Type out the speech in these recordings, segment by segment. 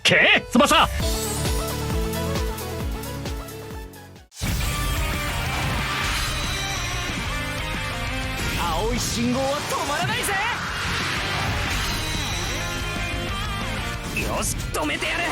け翼。青い信号は止まらないぜ。よし、止めてやる。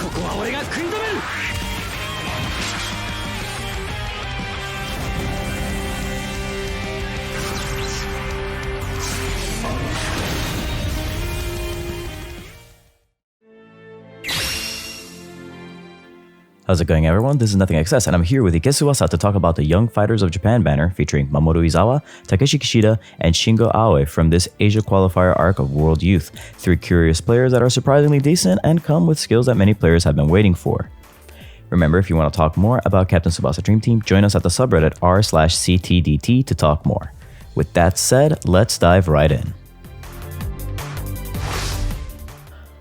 ここは俺が食い止める。How's it going, everyone? This is nothingxs, and I'm here with Tsubasa to talk about the Young Fighters of Japan banner featuring Mamoru Izawa, Takeshi Kishida, and Shingo Aoi from this Asia qualifier arc of World Youth. 3 curious players that are surprisingly decent and come with skills that many players have been waiting for. Remember, if you want to talk more about Captain Tsubasa Dream Team, join us at the subreddit r/ctdt to talk more. With that said, let's dive right in.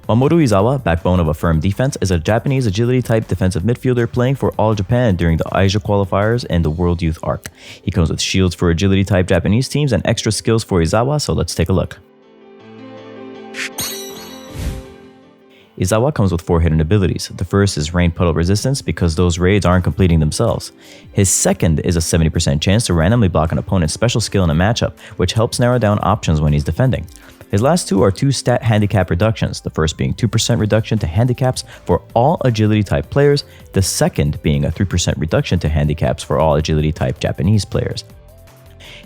Mamoru Izawa, backbone of a firm defense, is a Japanese agility-type defensive midfielder playing for All Japan during the Asia qualifiers and the World Youth arc. He comes with shields for agility-type Japanese teams and extra skills for Izawa, so let's take a look. Izawa comes with 4 hidden abilities. The first is Rain Puddle Resistance because those raids aren't completing themselves. His second is a 70% chance to randomly block an opponent's special skill in a matchup, which helps narrow down options when he's defending. His last 2 are 2 stat handicap reductions, the first being 2% reduction to handicaps for all agility type players, the second being a 3% reduction to handicaps for all agility type Japanese players.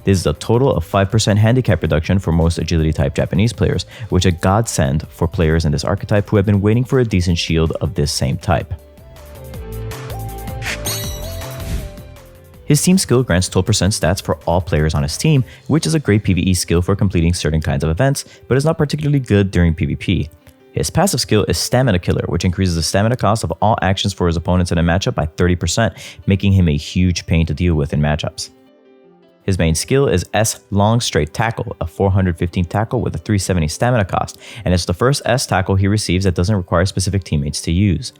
This is a total of 5% handicap reduction for most agility type Japanese players, which is a godsend for players in this archetype who have been waiting for a decent shield of this same type. His team skill grants 12% stats for all players on his team, which is a great PvE skill for completing certain kinds of events, but is not particularly good during PvP. His passive skill is Stamina Killer, which increases the stamina cost of all actions for his opponents in a matchup by 30%, making him a huge pain to deal with in matchups. His main skill is S Long Straight Tackle, a 415 tackle with a 370 stamina cost, and it's the first S tackle he receives that doesn't require specific teammates to use.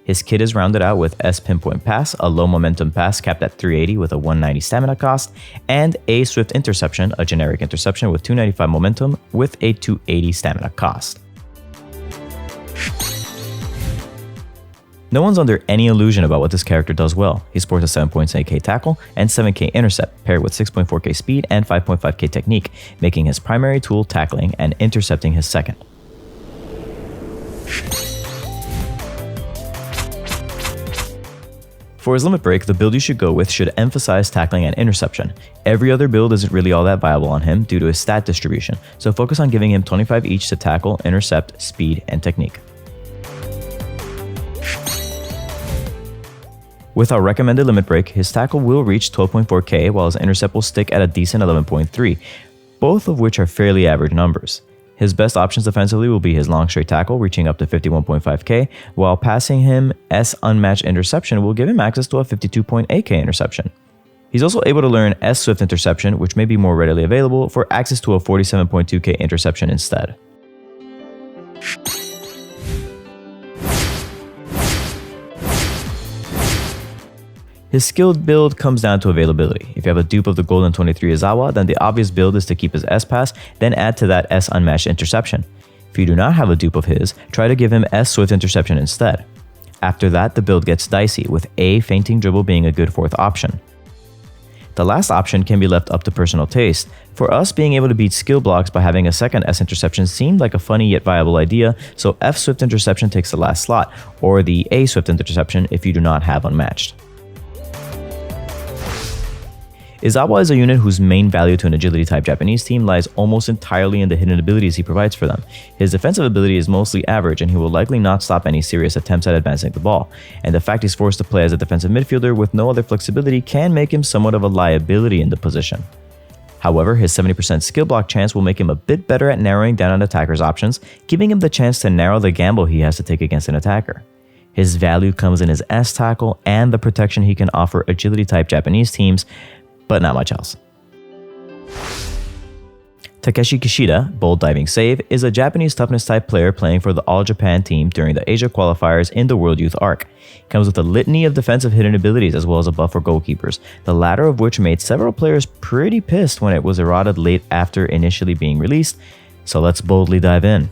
His kit is rounded out with S Pinpoint Pass, a low momentum pass capped at 380 with a 190 stamina cost, and A Swift Interception, a generic interception with 295 momentum with a 280 stamina cost. No one's under any illusion about what this character does well. He sports a 7.8k tackle and 7k intercept, paired with 6.4k speed and 5.5k technique, making his primary tool tackling and intercepting his second. For his limit break, the build you should go with should emphasize tackling and interception. Every other build isn't really all that viable on him due to his stat distribution, so focus on giving him 25 each to tackle, intercept, speed, and technique. With our recommended limit break, his tackle will reach 12.4k while his intercept will stick at a decent 11.3, both of which are fairly average numbers. His best options defensively will be his long straight tackle, reaching up to 51.5k, while passing him S Unmatched Interception will give him access to a 52.8k interception. He's also able to learn S Swift Interception, which may be more readily available, for access to a 47.2k interception instead. His skilled build comes down to availability. If you have a dupe of the Golden 23 Izawa, then the obvious build is to keep his S-Pass, then add to that S Unmatched Interception. If you do not have a dupe of his, try to give him S Swift Interception instead. After that, the build gets dicey, with A Fainting Dribble being a good 4th option. The last option can be left up to personal taste. For us, being able to beat skill blocks by having a second S Interception seemed like a funny yet viable idea, so F Swift Interception takes the last slot, or the A Swift Interception if you do not have Unmatched. Izawa is a unit whose main value to an agility-type Japanese team lies almost entirely in the hidden abilities he provides for them. His defensive ability is mostly average, and he will likely not stop any serious attempts at advancing the ball, and the fact he's forced to play as a defensive midfielder with no other flexibility can make him somewhat of a liability in the position. However, his 70% skill block chance will make him a bit better at narrowing down an attacker's options, giving him the chance to narrow the gamble he has to take against an attacker. His value comes in his S tackle and the protection he can offer agility-type Japanese teams, but not much else. Takeshi Kishida, bold diving save, is a Japanese toughness type player playing for the All Japan team during the Asia Qualifiers in the World Youth Arc. He comes with a litany of defensive hidden abilities as well as a buff for goalkeepers, the latter of which made several players pretty pissed when it was eroded late after initially being released, so let's boldly dive in.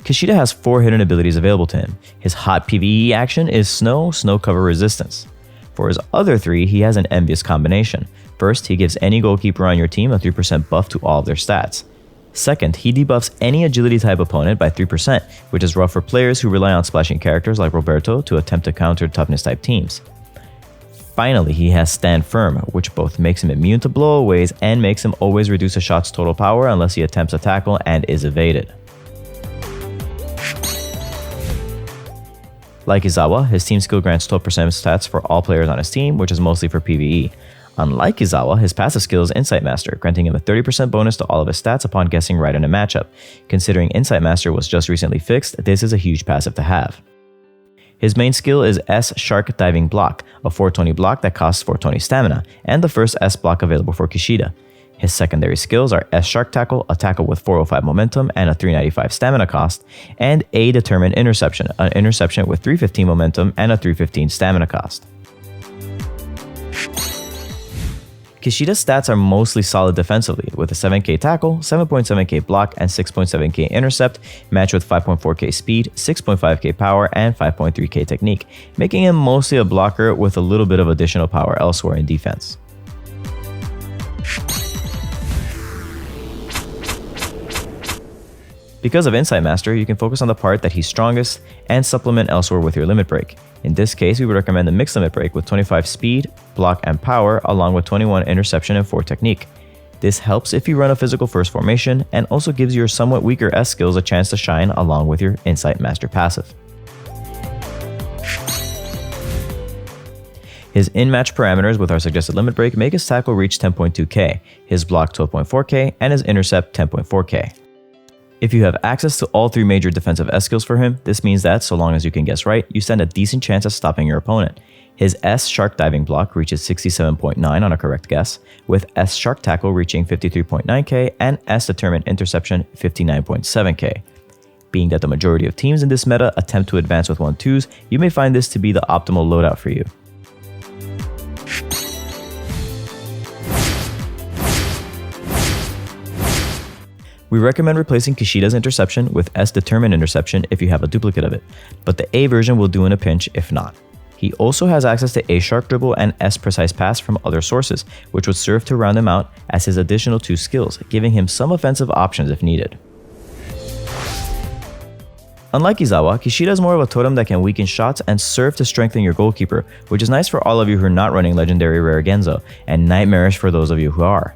Kishida has 4 hidden abilities available to him. His hot PvE action is snow cover resistance. For his other 3, he has an envious combination. First, he gives any goalkeeper on your team a 3% buff to all of their stats. Second, he debuffs any agility type opponent by 3%, which is rough for players who rely on splashing characters like Roberto to attempt to counter toughness type teams. Finally, he has Stand Firm, which both makes him immune to blowaways and makes him always reduce a shot's total power unless he attempts a tackle and is evaded. Like Izawa, his team skill grants 12% stats for all players on his team, which is mostly for PvE. Unlike Izawa, his passive skill is Insight Master, granting him a 30% bonus to all of his stats upon guessing right in a matchup. Considering Insight Master was just recently fixed, this is a huge passive to have. His main skill is S Shark Diving Block, a 420 block that costs 420 stamina, and the first S block available for Kishida. His secondary skills are S Shark Tackle, a tackle with 405 momentum and a 395 stamina cost, and A Determined Interception, an interception with 315 momentum and a 315 stamina cost. Kishida's stats are mostly solid defensively, with a 7k tackle, 7.7k block, and 6.7k intercept, matched with 5.4k speed, 6.5k power, and 5.3k technique, making him mostly a blocker with a little bit of additional power elsewhere in defense. Because of Insight Master, you can focus on the part that he's strongest and supplement elsewhere with your limit break. In this case, we would recommend the mixed limit break with 25 speed, block, and power, along with 21 interception and 4 technique. This helps if you run a physical first formation and also gives your somewhat weaker S skills a chance to shine along with your Insight Master passive. His in-match parameters with our suggested limit break make his tackle reach 10.2k, his block 12.4k, and his intercept 10.4k. If you have access to all 3 major defensive S skills for him, this means that, so long as you can guess right, you stand a decent chance at stopping your opponent. His S Shark Diving Block reaches 67.9 on a correct guess, with S Shark Tackle reaching 53.9k and S Determined Interception 59.7k. Being that the majority of teams in this meta attempt to advance with 1-2s, you may find this to be the optimal loadout for you. We recommend replacing Kishida's interception with S Determined Interception if you have a duplicate of it, but the A version will do in a pinch if not. He also has access to A Shark Dribble and S Precise Pass from other sources, which would serve to round him out as his additional 2 skills, giving him some offensive options if needed. Unlike Izawa, Kishida is more of a totem that can weaken shots and serve to strengthen your goalkeeper, which is nice for all of you who are not running Legendary Rare Genzo, and nightmarish for those of you who are.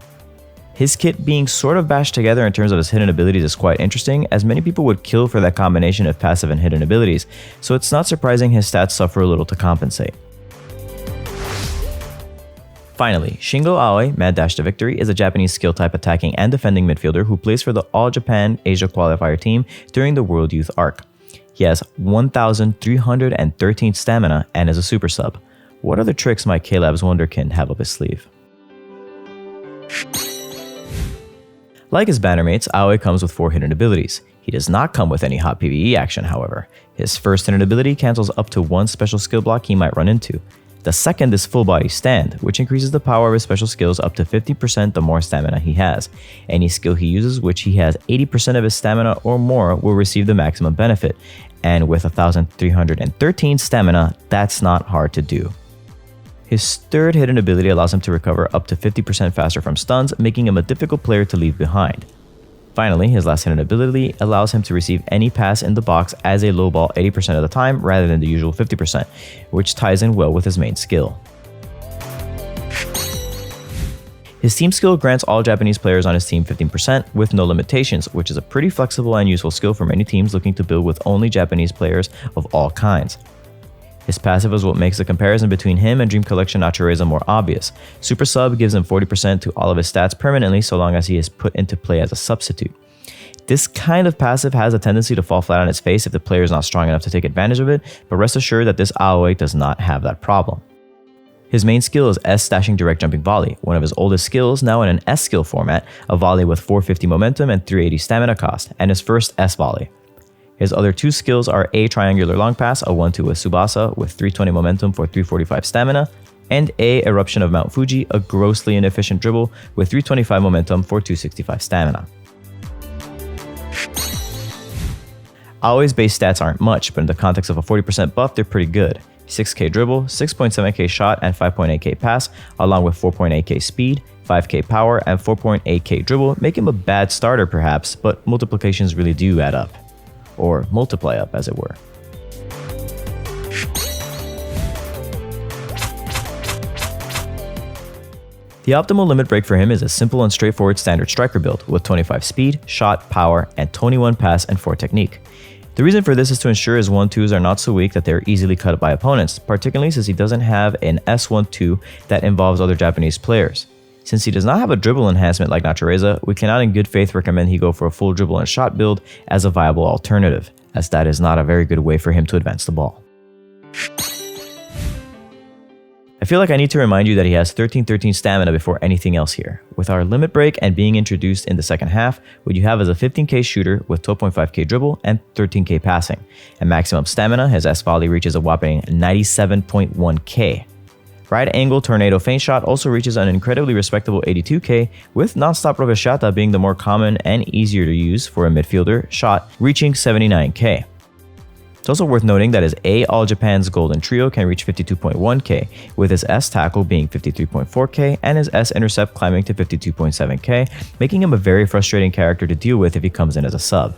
His kit being sort of bashed together in terms of his hidden abilities is quite interesting, as many people would kill for that combination of passive and hidden abilities, so it's not surprising his stats suffer a little to compensate. Finally, Shingo Aoi, Mad Dash to Victory, is a Japanese skill type attacking and defending midfielder who plays for the All Japan Asia Qualifier team during the World Youth Arc. He has 1,313 stamina and is a super sub. What other tricks might K-Lab's Wonderkin have up his sleeve? Like his bannermates, Aoi comes with 4 hidden abilities. He does not come with any hot PvE action, however. His first hidden ability cancels up to 1 special skill block he might run into. The second is Full Body Stand, which increases the power of his special skills up to 50% the more stamina he has. Any skill he uses which he has 80% of his stamina or more will receive the maximum benefit, and with 1,313 stamina, that's not hard to do. His third hidden ability allows him to recover up to 50% faster from stuns, making him a difficult player to leave behind. Finally, his last hidden ability allows him to receive any pass in the box as a low ball 80% of the time rather than the usual 50%, which ties in well with his main skill. His team skill grants all Japanese players on his team 15% with no limitations, which is a pretty flexible and useful skill for many teams looking to build with only Japanese players of all kinds. His passive is what makes the comparison between him and Dream Collection Nachireza more obvious. Super Sub gives him 40% to all of his stats permanently so long as he is put into play as a substitute. This kind of passive has a tendency to fall flat on its face if the player is not strong enough to take advantage of it, but rest assured that this Aoi does not have that problem. His main skill is S stashing direct jumping volley, one of his oldest skills, now in an S skill format, a volley with 450 momentum and 380 stamina cost, and his first S volley. His other two skills are A triangular long pass, a 1-2 with Tsubasa with 320 momentum for 345 stamina, and A eruption of Mount Fuji, a grossly inefficient dribble with 325 momentum for 265 stamina. Aoi's base stats aren't much, but in the context of a 40% buff, they're pretty good. 6k dribble, 6.7k shot, and 5.8k pass, along with 4.8k speed, 5k power, and 4.8k dribble make him a bad starter perhaps, but multiplications really do add up. Or multiply up, as it were. The optimal limit break for him is a simple and straightforward standard striker build with 25 speed, shot, power, and 21 pass and 4 technique. The reason for this is to ensure his 1-2s are not so weak that they are easily cut by opponents, particularly since he doesn't have an S1-2 that involves other Japanese players. Since he does not have a dribble enhancement like Natureza, we cannot in good faith recommend he go for a full dribble and shot build as a viable alternative, as that is not a very good way for him to advance the ball. I feel like I need to remind you that he has 1313 stamina before anything else here. With our limit break and being introduced in the second half, what you have is a 15k shooter with 12.5k dribble and 13k passing. At maximum stamina, his S volley reaches a whopping 97.1k. Right angle tornado feint shot also reaches an incredibly respectable 82k, with non-stop rovesciata being the more common and easier to use for a midfielder shot, reaching 79k. It's also worth noting that his A All Japan's Golden Trio can reach 52.1k, with his S tackle being 53.4k and his S intercept climbing to 52.7k, making him a very frustrating character to deal with if he comes in as a sub.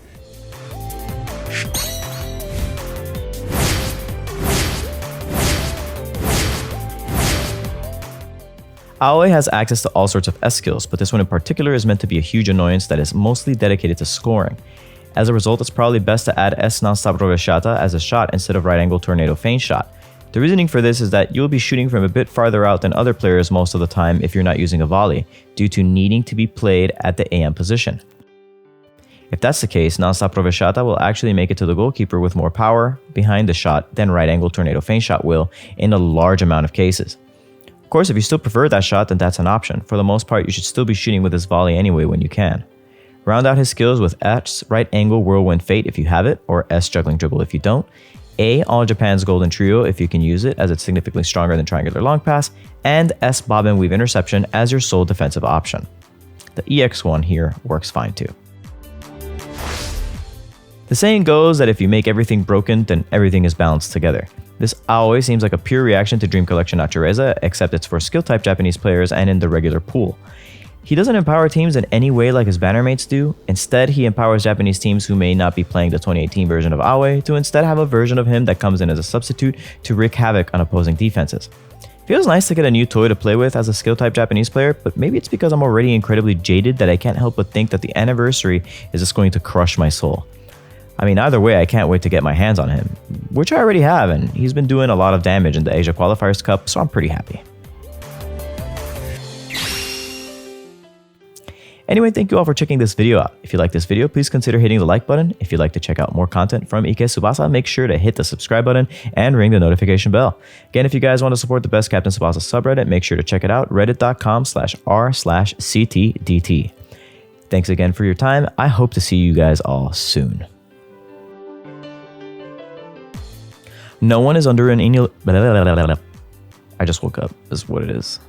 Aoi has access to all sorts of S skills, but this one in particular is meant to be a huge annoyance that is mostly dedicated to scoring. As a result, it's probably best to add S non-stop rovesciata as a shot instead of right angle tornado feint shot. The reasoning for this is that you'll be shooting from a bit farther out than other players most of the time if you're not using a volley, due to needing to be played at the AM position. If that's the case, non-stop rovesciata will actually make it to the goalkeeper with more power behind the shot than right angle tornado feint shot will in a large amount of cases. Of course, if you still prefer that shot, then that's an option. For the most part, you should still be shooting with this volley anyway when you can. Round out his skills with S right angle whirlwind fate if you have it, or S juggling dribble if you don't, A All Japan's Golden Trio if you can use it as it's significantly stronger than triangular long pass, and S bob and weave interception as your sole defensive option. The EX one here works fine too. The saying goes that if you make everything broken, then everything is balanced together. This Aoi seems like a pure reaction to Dream Collection Natureza, except it's for skill type Japanese players and in the regular pool. He doesn't empower teams in any way like his banner mates do. Instead, he empowers Japanese teams who may not be playing the 2018 version of Aoi to instead have a version of him that comes in as a substitute to wreak havoc on opposing defenses. Feels nice to get a new toy to play with as a skill type Japanese player, but maybe it's because I'm already incredibly jaded that I can't help but think that the anniversary is just going to crush my soul. I mean, either way, I can't wait to get my hands on him, which I already have, and he's been doing a lot of damage in the Asia Qualifiers Cup, so I'm pretty happy. Anyway, thank you all for checking this video out. If you like this video, please consider hitting the like button. If you'd like to check out more content from Tsubasa, make sure to hit the subscribe button and ring the notification bell. Again, if you guys want to support the best Captain Tsubasa subreddit, make sure to check it out, reddit.com/r/ctdt. Thanks again for your time. I hope to see you guys all soon. No one is under an I just woke up, is what it is.